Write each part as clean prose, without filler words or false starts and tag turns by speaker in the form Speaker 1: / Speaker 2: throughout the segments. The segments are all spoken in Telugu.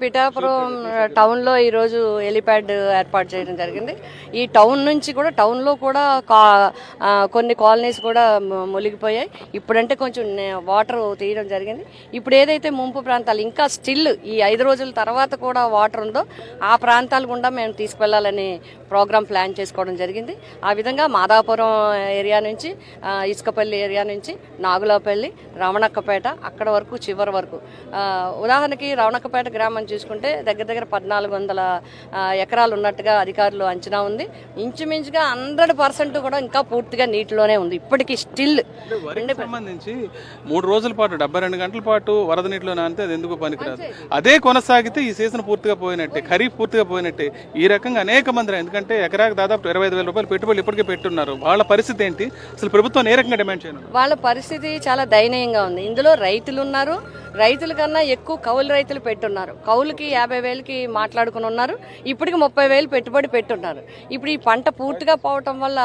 Speaker 1: పిఠాపురం టౌన్లో ఈరోజు హెలిప్యాడ్ ఏర్పాటు చేయడం జరిగింది. ఈ టౌన్ నుంచి కూడా టౌన్లో కూడా కొన్ని కాలనీస్ కూడా మునిగిపోయాయి. ఇప్పుడంటే కొంచెం వాటర్ తీయడం జరిగింది. ఇప్పుడు ఏదైతే ముంపు ప్రాంతాలు ఇంకా స్టిల్ ఈ 5 రోజుల తర్వాత కూడా వాటర్ ఉందో ఆ ప్రాంతాల గుండా మేము తీసుకువెళ్లాలని ప్రోగ్రామ్ ప్లాన్ చేసుకోవడం జరిగింది. ఆ విధంగా మాదాపురం ఏరియా నుంచి ఇసుకపల్లి ఏరియా నుంచి నాగులాపల్లి, రమణక్కపేట అక్కడ వరకు చివరి వరకు. ఉదాహరణకి రమణక్కపేట గ్రామం చూసుకుంటే దగ్గర దగ్గర 1400 ఎకరాలు ఉన్నట్టుగా అధికారులు అంచనా ఉంది. ఇంచుమించుగా 100% కూడా ఇంకా పూర్తిగా నీటిలోనే ఉంది ఇప్పటికీ స్టిల్.
Speaker 2: సంబంధించి 3 రోజుల పాటు 72 గంటల పాటు వరద నీటిలో నానితే అది ఎందుకు పనికిరాదు. అదే కొనసాగితే ఈ సీజన్ పూర్తిగా పోయినట్టే, ఖరీఫ్ పూర్తిగా పోయినట్టే. ఈ రకంగా అనేక మంది, ఎందుకంటే ఎకరాకు దాదాపు 25,000 రూపాయలు పెట్టుబడులు ఇప్పటికే పెట్టున్నారు. వాళ్ళ పరిస్థితి ఏంటి? అసలు ప్రభుత్వం ఏ రకంగా డిమాండ్ చేయను?
Speaker 1: వాళ్ళ పరిస్థితి చాలా దయనీయంగా ఉంది. ఇందులో రైతులు ఉన్నారు, రైతుల కన్నా ఎక్కువ కౌలు రైతులు పెట్టున్నారు. కౌలుకి 50,000కి మాట్లాడుకుని ఉన్నారు, ఇప్పటికి 30,000 పెట్టుబడి పెట్టున్నారు. ఇప్పుడు ఈ పంట పూర్తిగా పోవటం వల్ల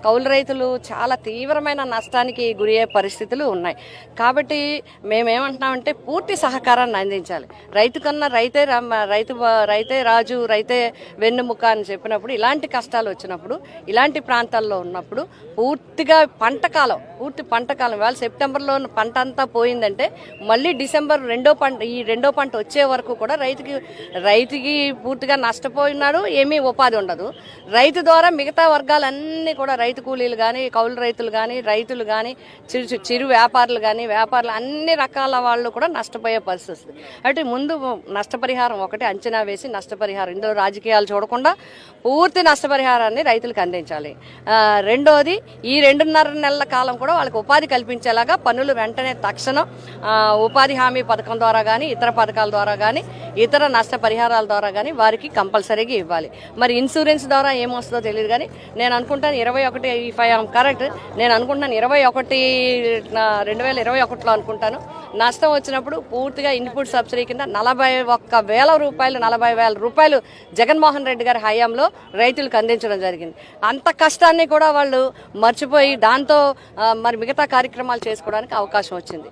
Speaker 1: కౌలు రైతులు చాలా తీవ్రమైన నష్టానికి గురయ్యే పరిస్థితులు ఉన్నాయి. కాబట్టి మేమేమంటున్నామంటే పూర్తి సహకారాన్ని అందించాలి. రైతు కన్నా రైతే రాజు, రైతే వెన్నుముక అని చెప్పినప్పుడు, ఇలాంటి కష్టాలు వచ్చినప్పుడు, ఇలాంటి ప్రాంతాల్లో ఉన్నప్పుడు పూర్తిగా పూర్తి పంటకాలం ఇవాళ సెప్టెంబర్లో పంట అంతా పోయిందంటే మళ్ళీ డిసెంబర్ రెండో పంట వచ్చే వరకు కూడా రైతుకి పూర్తిగా నష్టపోయినాడు. ఏమీ ఉపాధి ఉండదు. రైతు ద్వారా మిగతా వర్గాలన్నీ కూడా రైతు కూలీలు కానీ, కౌలు రైతులు కానీ, రైతులు కానీ, చిరు వ్యాపారులు కానీ, అన్ని రకాల వాళ్ళు కూడా నష్టపోయే పరిస్థితి వస్తుంది. అంటే ముందు నష్టపరిహారం ఒకటి అంచనా వేసి నష్టపరిహారం, ఇందులో రాజకీయాలు చూడకుండా పూర్తి నష్టపరిహారాన్ని రైతులకు అందించాలి. రెండోది, ఈ 2.5 నెలల కాలం కూడా వాళ్ళకి ఉపాధి కల్పించేలాగా పనులు వెంటనే తక్షణం ఉపాధి హామీ పథకం ద్వారా కానీ, ఇతర పథకాల ద్వారా కానీ, ఇతర నష్టపరిహారాల ద్వారా కానీ వారికి కంపల్సరీగా ఇవ్వాలి. మరి ఇన్సూరెన్స్ ద్వారా ఏమొస్తుందో తెలియదు కానీ నేను అనుకుంటాను 21, ఇఫ్ ఐ ఆమ్ కరెక్ట్, నేను అనుకుంటాను 2021లో అనుకుంటాను నష్టం వచ్చినప్పుడు పూర్తిగా ఇన్పుట్ సబ్సిడీ కింద 40,000 రూపాయలు జగన్మోహన్ రెడ్డి గారి హయాంలో రైతులకు అందించడం జరిగింది. అంత కష్టాన్ని కూడా వాళ్ళు మర్చిపోయి దాంతో మరి మిగతా కార్యక్రమాలు చేసుకోవడానికి అవకాశం వచ్చింది.